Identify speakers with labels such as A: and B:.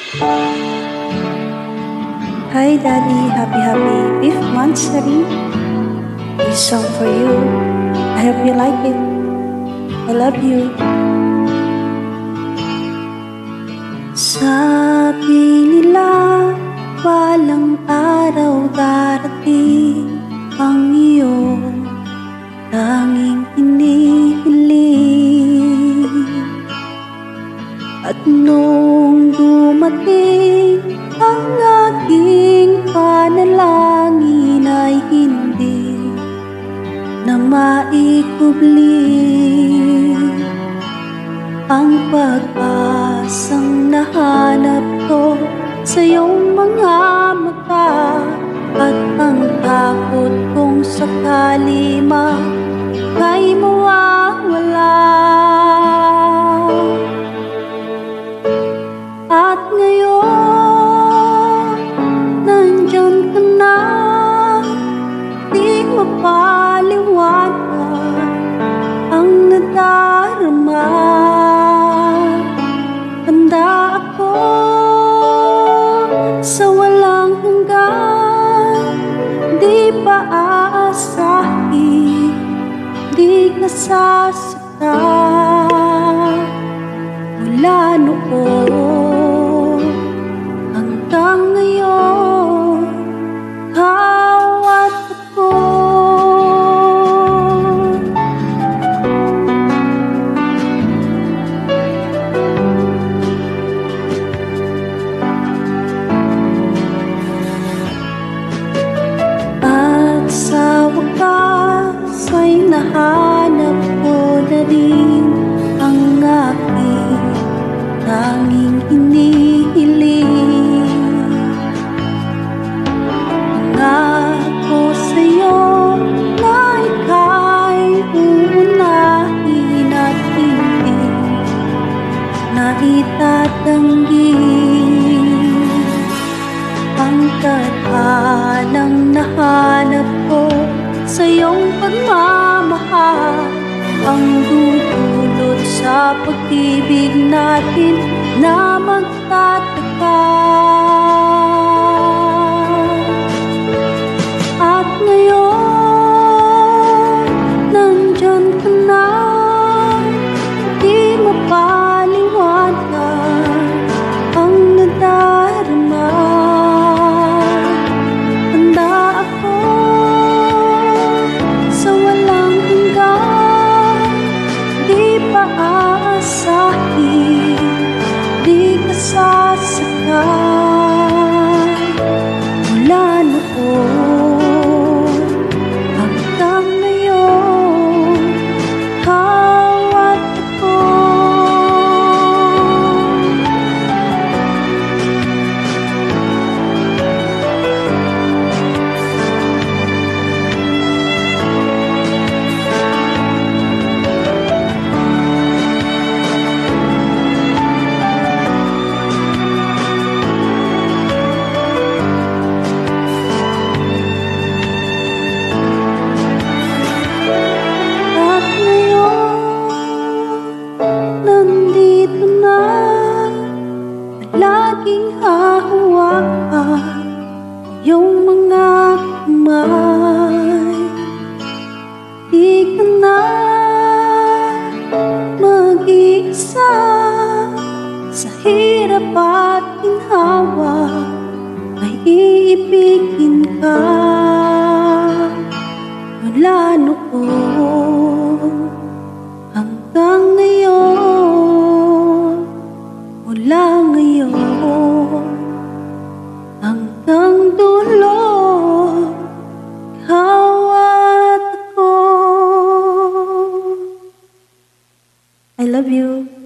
A: Hi Daddy, happy 5th monthsary. This song for you. I hope you like it. I love you. Sabi nila walang araw darating ang iyong tanging hinihiling. At nung dumating ang aking panalangin ay hindi na maikubli ang pag-asang nahanap ko sa iyong mga mata. At ang takot kong sakali ay mawawala. At ngayon, nandyan ka na, di mapaliwanag ang nadarama. Handa ako sa walang hanggan, di pa aasahin, di ka sasaktan. Mula noon hanggang ngayon, hawat ako. At sa wakas ay nahanap ko na rin ang aking tanging hinihiling. Pangako sa'yo na ika'y uunahin at hindi na itatanggi ang tadhanang nahanap ko sa iyong pagmamahal, ang dudulot sa pag-ibig natin na magtataka. At ngayon, nandyan ka na, di mapaliwanag ang nadarama. Handa ako sa walang hanggan, di pa aasahin, di ka sasaktan. Mula noon hanggang ngayon, hawat ako. Nandito na, laging hahawakan iyong mga kamay. Di ka na mag-iisa sa hirap at ginhawa, ay iibigin ka. Mula noon hanggang ngayon, mula ngayon hanggang dulo, hawat ako. I love you.